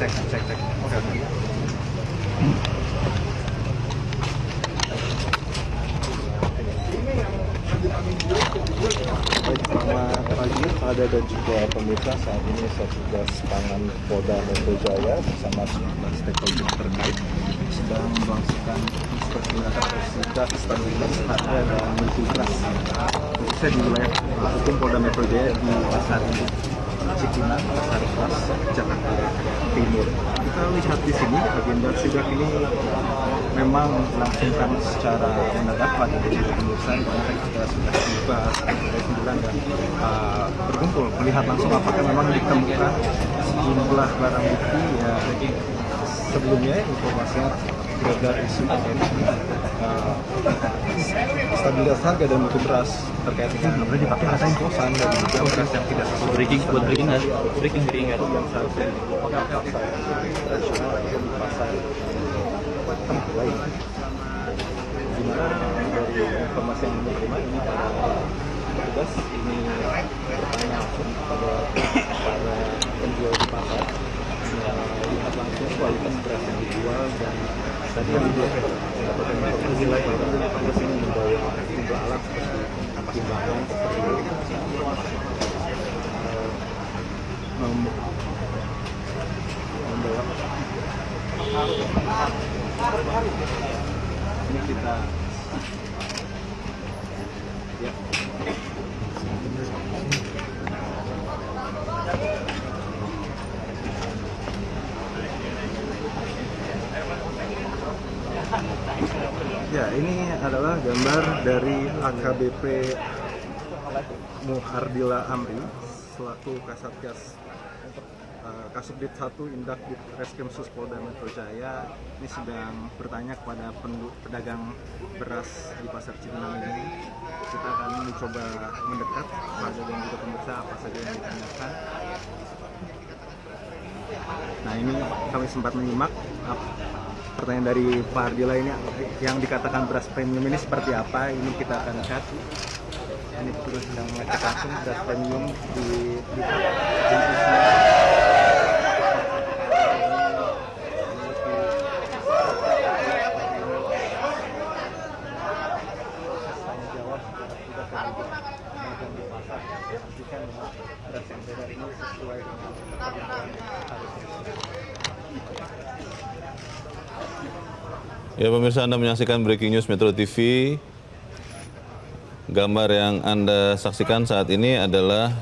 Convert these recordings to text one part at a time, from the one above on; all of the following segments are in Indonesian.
Cek. Oke. Baik, selamat pagi Pada dan juga pemirsa. Saat ini Satgas Pangan Polda Metro Jaya bersama sejumlah stakeholder terkait sedang melangsungkan inspeksi sidak stabilitas harga dan mutu beras khususnya di wilayah hukum Polda Metro Jaya di Pasar Induk Cipinang, Pasar Keras, Jakarta Timur. Kita lihat di sini agenda sidak ini memang dilangsungkan secara mendadak pada pemirsa, di mana kita sudah tiba dari 9 dan berkumpul melihat langsung apakah memang ditemukan sejumlah barang bukti ya. Sebelumnya informasinya beredar isu stabilitas harga dan mutu beras terkait dengan boleh dipakai kata imposan dan juga beras yang tidak sesuai breaking kan yang seharusnya nasional di pasar tempat lain. Dimana dari informasi yang diterima ini para petugas ini bertanya langsung kepada para penjual di pasar, lihat langsung kualitas beras yang dijual dan tadi yang mendapatkan informasi lain bahwa petugas ini membawa sejumlah alat seperti timbangan seperti membawa ini kita ya. Ya, ini adalah gambar dari AKBP Muhardila Amri selaku Kasatgas Kasubdit 1 Indak Ditreskrimsus Polda Metro Jaya. Ini sedang bertanya kepada pedagang beras di Pasar Cipinang ini. Kita akan mencoba mendekat pada dan juga pemirsa apa saja yang ditanyakan. Nah, ini kami sempat menyimak pertanyaan dari Pak Ardila ini, yang dikatakan beras premium ini seperti apa. Ini kita akan lihat. Ini terus sedang mengecek langsung beras premium di Ya pemirsa, Anda menyaksikan Breaking News Metro TV. Gambar yang Anda saksikan saat ini adalah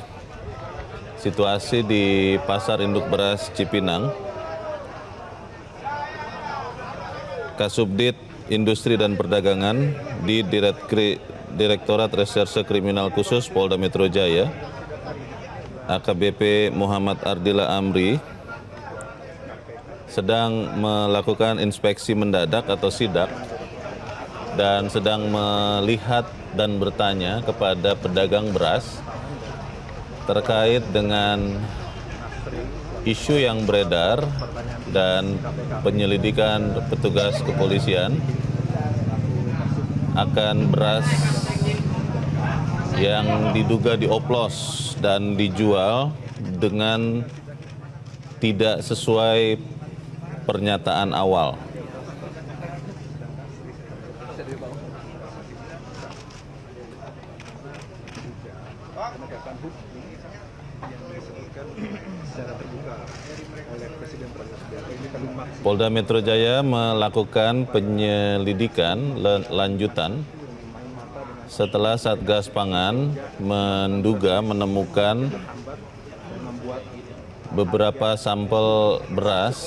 situasi di Pasar Induk Beras Cipinang. Kasubdit Industri dan Perdagangan di Direktorat Reserse Kriminal Khusus Polda Metro Jaya, AKBP Muhammad Ardila Amri, sedang melakukan inspeksi mendadak atau sidak dan sedang melihat dan bertanya kepada pedagang beras terkait dengan isu yang beredar dan penyelidikan petugas kepolisian akan beras yang diduga dioplos dan dijual dengan tidak sesuai pernyataan awal. Polda Metro Jaya melakukan penyelidikan lanjutan setelah Satgas Pangan menduga menemukan beberapa sampel beras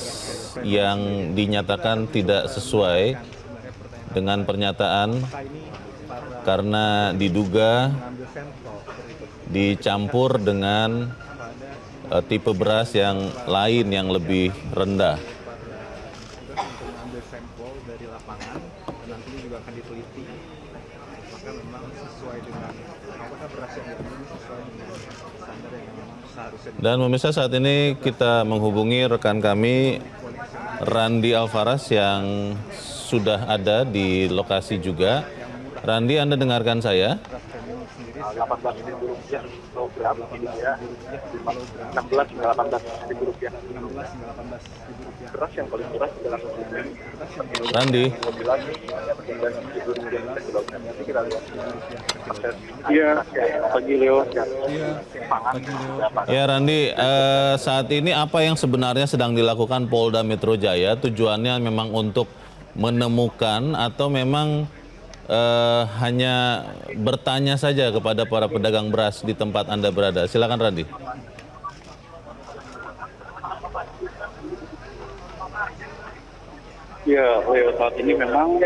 yang dinyatakan tidak sesuai dengan pernyataan karena diduga dicampur dengan tipe beras yang lain yang lebih rendah. Dan pemirsa, saat ini kita menghubungi rekan kami Randi Alvaras yang sudah ada di lokasi juga. Randi, Anda dengarkan saya? Rp18.000 kilogram, ini ya 16 hingga 18.000 rupiah. Beras yang paling murah adalah Randi. Iya, pagi Leo. Ya Randi, saat ini apa yang sebenarnya sedang dilakukan Polda Metro Jaya? Tujuannya memang untuk menemukan atau memang hanya bertanya saja kepada para pedagang beras di tempat Anda berada? Silakan Randi. Ya, Leo, saat ini memang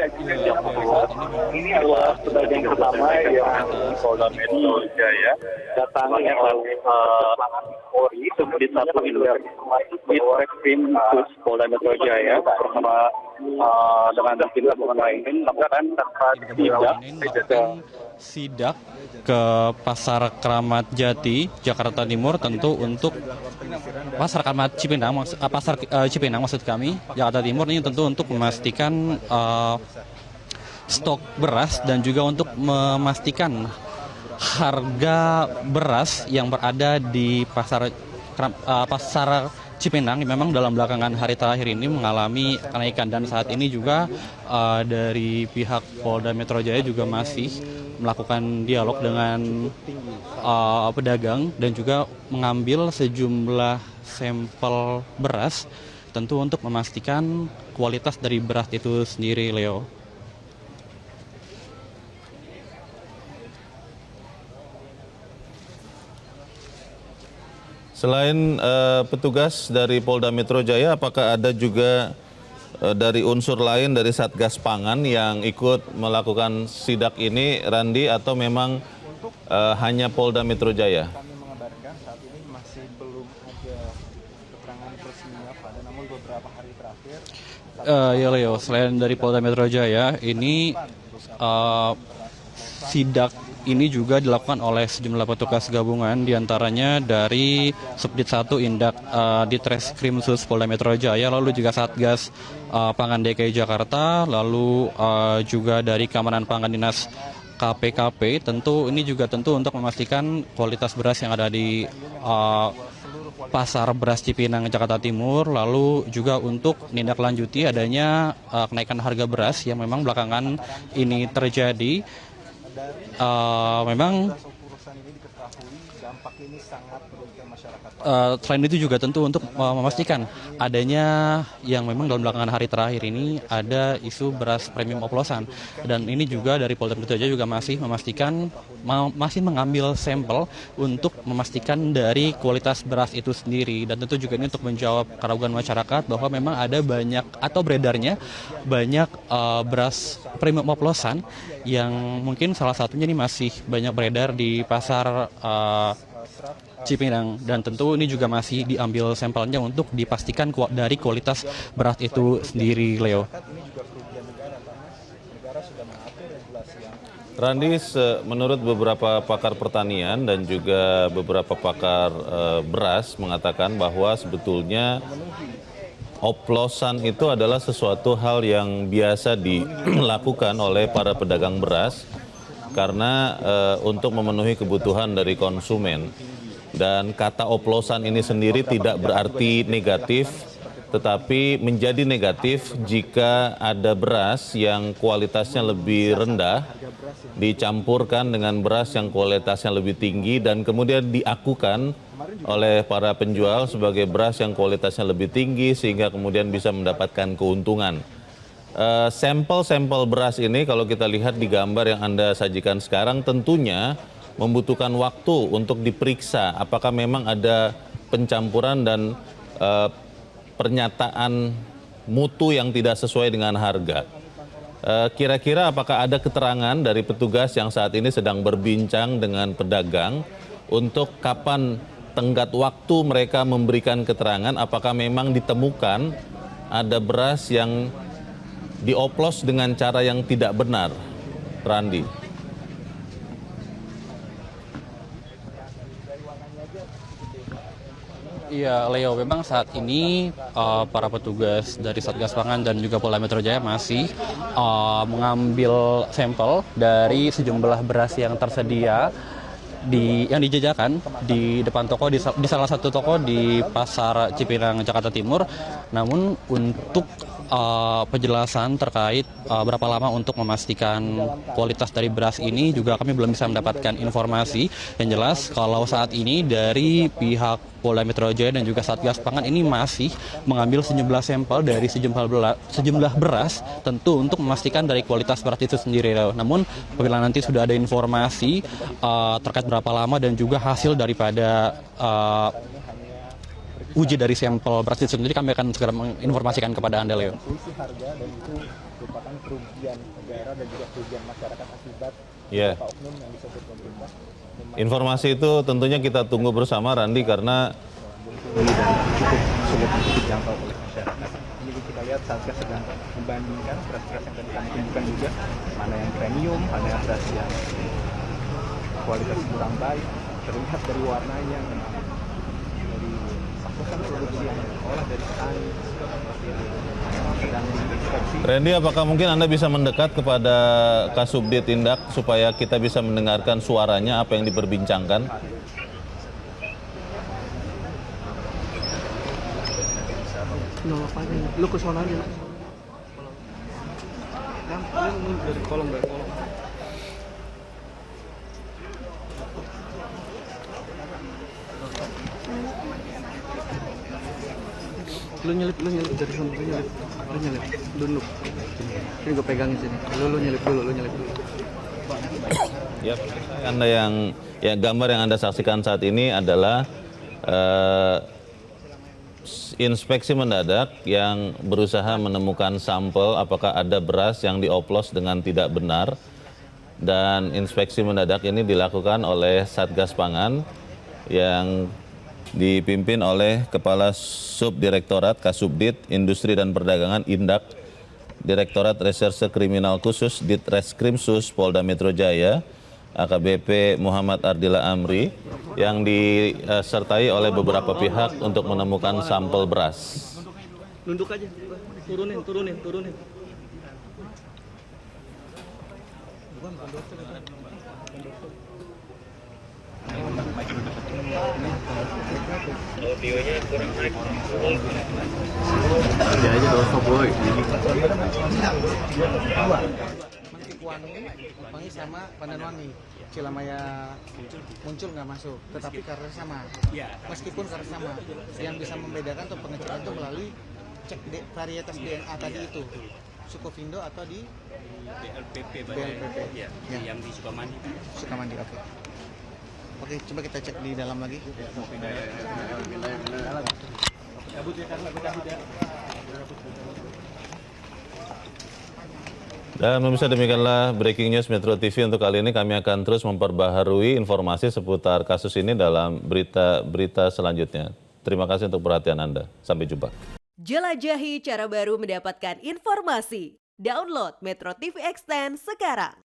ini adalah pedagang pertama yang Polda Metro Jaya datangnya Polri di satu induk di Reskrim Khusus Polda Metro Jaya bersama dengan tim gabungan lain melakukan sidak ke Pasar Kramat Jati, Jakarta Timur, tentu untuk Pasar Kramat Cipinang, Cipinang maksud kami, Jakarta Timur ini tentu untuk memastikan stok beras dan juga untuk memastikan harga beras yang berada di Pasar Cipinang memang dalam belakangan hari terakhir ini mengalami kenaikan, dan saat ini juga dari pihak Polda Metro Jaya juga masih melakukan dialog dengan pedagang dan juga mengambil sejumlah sampel beras tentu untuk memastikan kualitas dari beras itu sendiri, Leo. Selain petugas dari Polda Metro Jaya, apakah ada juga dari unsur lain dari Satgas Pangan yang ikut melakukan sidak ini, Randi, atau memang hanya Polda Metro Jaya? Kami mengabarkan saat ini masih belum ada keterangan resminya, pada namun beberapa hari terakhir. Ya Leo, selain dari Polda Metro Jaya, ini sidak ini juga dilakukan oleh sejumlah petugas gabungan, diantaranya dari Subdit 1 Indak Ditreskrim Khusus Polda Metro Jaya, lalu juga Satgas Pangan DKI Jakarta, lalu juga dari Keamanan Pangan Dinas KPKP. Tentu ini juga tentu untuk memastikan kualitas beras yang ada di Pasar Beras Cipinang Jakarta Timur, lalu juga untuk menindaklanjuti adanya kenaikan harga beras yang memang belakangan ini terjadi. Memang selain itu juga tentu untuk memastikan adanya yang memang dalam belakangan hari terakhir ini ada isu beras premium oplosan, dan ini juga dari Polda Metro Jaya juga masih memastikan masih mengambil sampel untuk memastikan dari kualitas beras itu sendiri, dan tentu juga ini untuk menjawab keraguan masyarakat bahwa memang ada banyak atau beredarnya banyak beras premium oplosan yang mungkin salah satunya ini masih banyak beredar di pasar Cipinang, dan tentu ini juga masih diambil sampelnya untuk dipastikan dari kualitas beras itu sendiri, Leo. Randi, menurut beberapa pakar pertanian dan juga beberapa pakar beras mengatakan bahwa sebetulnya oplosan itu adalah sesuatu hal yang biasa dilakukan oleh para pedagang beras karena untuk memenuhi kebutuhan dari konsumen. Dan kata oplosan ini sendiri tidak berarti negatif, tetapi menjadi negatif jika ada beras yang kualitasnya lebih rendah dicampurkan dengan beras yang kualitasnya lebih tinggi dan kemudian diakukan oleh para penjual sebagai beras yang kualitasnya lebih tinggi sehingga kemudian bisa mendapatkan keuntungan. Sampel-sampel beras ini kalau kita lihat di gambar yang Anda sajikan sekarang tentunya membutuhkan waktu untuk diperiksa apakah memang ada pencampuran dan pernyataan mutu yang tidak sesuai dengan harga. Kira-kira apakah ada keterangan dari petugas yang saat ini sedang berbincang dengan pedagang untuk kapan tenggat waktu mereka memberikan keterangan apakah memang ditemukan ada beras yang dioplos dengan cara yang tidak benar, Randi? Iya, Leo, memang saat ini para petugas dari Satgas Pangan dan juga Polda Metro Jaya masih mengambil sampel dari sejumlah beras yang tersedia yang dijajakan di depan toko di salah satu toko di Pasar Cipinang Jakarta Timur. Namun untuk penjelasan terkait berapa lama untuk memastikan kualitas dari beras ini juga kami belum bisa mendapatkan informasi. Yang jelas kalau saat ini dari pihak Polda Metro Jaya dan juga Satgas Pangan ini masih mengambil sejumlah sampel dari sejumlah beras, tentu untuk memastikan dari kualitas beras itu sendiri. Namun apabila nanti sudah ada informasi terkait berapa lama dan juga hasil daripada uji dari sampel beras itu sendiri, kami akan segera menginformasikan kepada Anda, Leo. Selisih harga dan itu merupakan kerugian negara dan juga kerugian masyarakat akibat oknum yang disebut pemerintah. Informasi itu tentunya kita tunggu bersama, Randi, karena dan cukup sulit untuk dijangkau oleh masyarakat. Jadi kita lihat Satgas sedang membandingkan beras-beras yang tadi kami tunjukkan juga, mana yang premium, mana yang beras yang kualitas kurang baik, terlihat dari warnanya memang dari sakutan produksi yang diolah dari petani seperti itu. Sedang diinspeksi. Randy, apakah mungkin Anda bisa mendekat kepada Kasubdit Tindak supaya kita bisa mendengarkan suaranya apa yang diperbincangkan? Lu ke sana aja. Lu dari kolom. Lu nyelip dari sana, lu nyelip dulu. Ini gue pegangin sini. Lu nyelip dulu. Ya, Anda gambar yang Anda saksikan saat ini adalah inspeksi mendadak yang berusaha menemukan sampel apakah ada beras yang dioplos dengan tidak benar, dan inspeksi mendadak ini dilakukan oleh Satgas Pangan yang dipimpin oleh Kepala Subdirektorat Kasubdit Industri dan Perdagangan Indak, Direktorat Reserse Kriminal Khusus Ditreskrimsus Polda Metro Jaya, AKBP Muhammad Ardila Amri, yang disertai oleh beberapa pihak untuk menemukan sampel beras. Nunduk aja, turunin. Audionya kurang naik. Dia aja dosa boy. Wangi sama Pandan Wangi, Cilamaya muncul nggak masuk, tetapi karena sama. Meskipun karena sama, yang bisa membedakan atau pengecekan itu melalui cek varietas DNA tadi itu, Sukovindo atau di BLPP. Ya. Yang di Sukamandi. Oke. Oke, coba kita cek di dalam lagi. Dan pemirsa, demikianlah breaking news Metro TV untuk kali ini. Kami akan terus memperbaharui informasi seputar kasus ini dalam berita-berita selanjutnya. Terima kasih untuk perhatian Anda. Sampai jumpa. Jelajahi cara baru mendapatkan informasi. Download Metro TV Extend sekarang.